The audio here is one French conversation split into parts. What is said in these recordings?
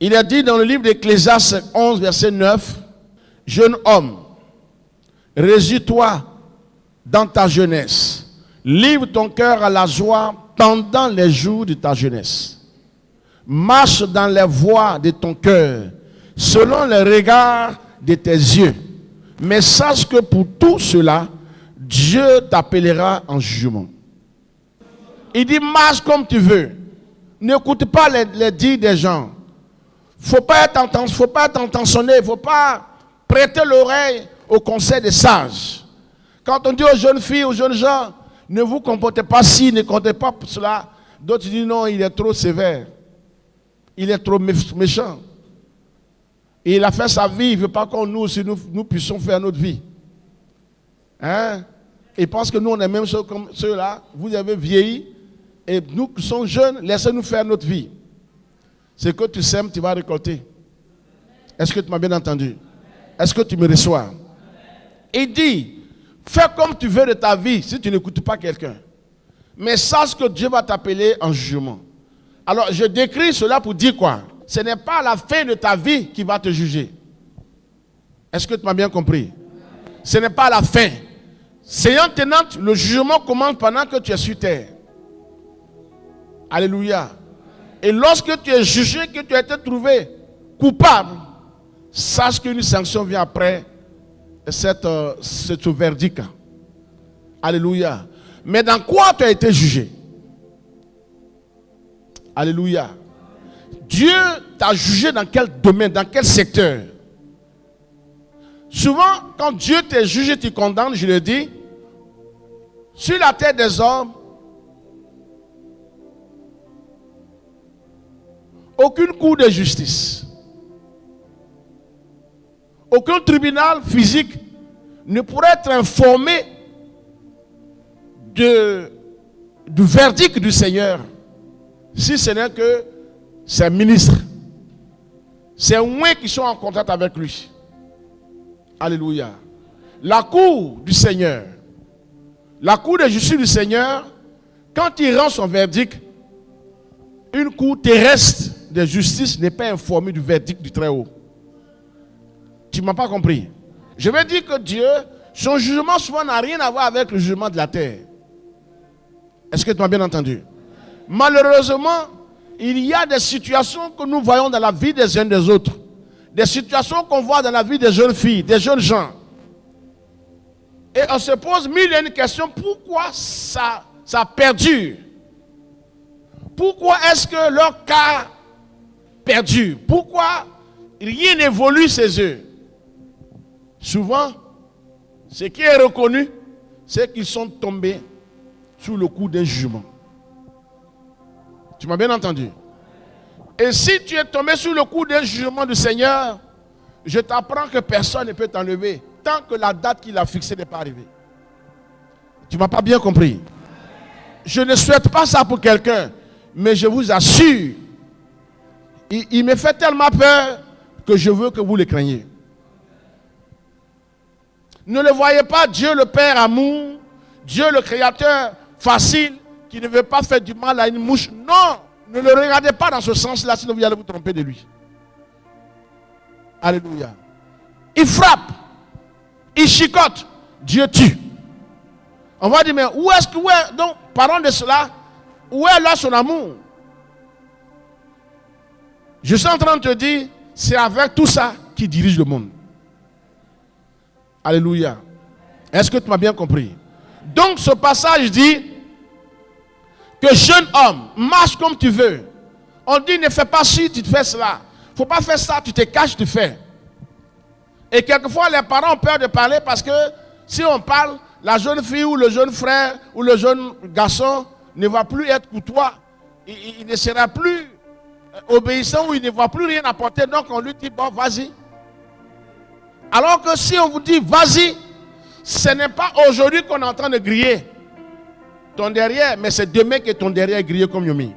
Il est dit dans le livre d'Ecclésiaste 11, verset 9, « Jeune homme, résous-toi dans ta jeunesse. Livre ton cœur à la joie pendant les jours de ta jeunesse. Marche dans les voies de ton cœur, selon les regards de tes yeux. Mais sache que pour tout cela, Dieu t'appellera en jugement. » Il dit, marche comme tu veux. N'écoute pas les dires des gens. Faut pas être intentionné, il ne faut pas prêter l'oreille au conseil des sages. Quand on dit aux jeunes filles, aux jeunes gens, ne vous comportez pas ci, ne comptez pas pour cela. D'autres disent non, il est trop sévère. Il est trop méchant. Et il a fait sa vie, il ne veut pas qu'on nous aussi nous puissions faire notre vie. Hein? Il pense que nous on est même comme ceux-là. Vous avez vieilli et nous qui sommes jeunes, laissez-nous faire notre vie. Ce que tu sèmes, tu vas récolter. Est-ce que tu m'as bien entendu? Est-ce que tu me reçois? Il dit, fais comme tu veux de ta vie si tu n'écoutes pas quelqu'un. Mais sache que Dieu va t'appeler en jugement. Alors, je décris cela pour dire quoi? Ce n'est pas la fin de ta vie qui va te juger. Est-ce que tu m'as bien compris? Ce n'est pas la fin. Seyant tenante, le jugement commence pendant que tu es sur terre. Alléluia. Et lorsque tu es jugé, que tu as été trouvé coupable, sache qu'une sanction vient après ce verdict. Alléluia. Mais dans quoi tu as été jugé? Alléluia. Dieu t'a jugé dans quel domaine, dans quel secteur? Souvent, quand Dieu t'a jugé, tu condamnes, je le dis, sur la terre des hommes, aucune cour de justice, aucun tribunal physique ne pourrait être informé du verdict du Seigneur si ce n'est que ses ministres, c'est moins qui sont en contact avec lui. Alléluia. La cour du Seigneur, la cour de justice du Seigneur, quand il rend son verdict, une cour terrestre de justice n'est pas informée du verdict du Très-Haut. Tu ne m'as pas compris. Je veux dire que Dieu, son jugement souvent n'a rien à voir avec le jugement de la terre. Est-ce que tu m'as bien entendu? Malheureusement, il y a des situations que nous voyons dans la vie des uns des autres. Des situations qu'on voit dans la vie des jeunes filles, des jeunes gens. Et on se pose mille et une questions. Pourquoi ça perdure? Pourquoi est-ce que leur cas perdure? Pourquoi rien n'évolue chez eux? Souvent, ce qui est reconnu, c'est qu'ils sont tombés sous le coup d'un jugement. Tu m'as bien entendu? Et si tu es tombé sous le coup d'un jugement du Seigneur, je t'apprends que personne ne peut t'enlever tant que la date qu'il a fixée n'est pas arrivée. Tu ne m'as pas bien compris? Je ne souhaite pas ça pour quelqu'un, mais je vous assure, il me fait tellement peur que je veux que vous le craigniez. Ne le voyez pas, Dieu le Père amour, Dieu le Créateur facile, qui ne veut pas faire du mal à une mouche. Non, ne le regardez pas dans ce sens-là, sinon vous allez vous tromper de lui. Alléluia. Il frappe, il chicote, Dieu tue. On va dire, mais où est-ce que, donc, parlons de cela, où est là son amour? Je suis en train de te dire, c'est avec tout ça qu'il dirige le monde. Alléluia. Est-ce que tu m'as bien compris? Donc ce passage dit que jeune homme, marche comme tu veux. On dit ne fais pas ci, tu te fais cela. Il ne faut pas faire ça, tu te caches, tu fais. Et quelquefois les parents ont peur de parler parce que si on parle, la jeune fille ou le jeune frère ou le jeune garçon ne va plus être courtois. Il ne sera plus obéissant ou il ne va plus rien apporter. Donc on lui dit bon vas-y. Alors que si on vous dit vas-y, ce n'est pas aujourd'hui qu'on est en train de griller ton derrière, mais c'est demain que ton derrière est grillé comme Yomi.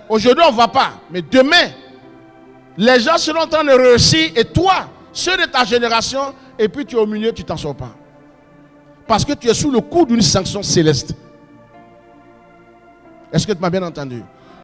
Aujourd'hui on ne va pas, mais demain, les gens seront en train de réussir et toi, ceux de ta génération, et puis tu es au milieu, tu ne t'en sors pas. Parce que tu es sous le coup d'une sanction céleste. Est-ce que tu m'as bien entendu?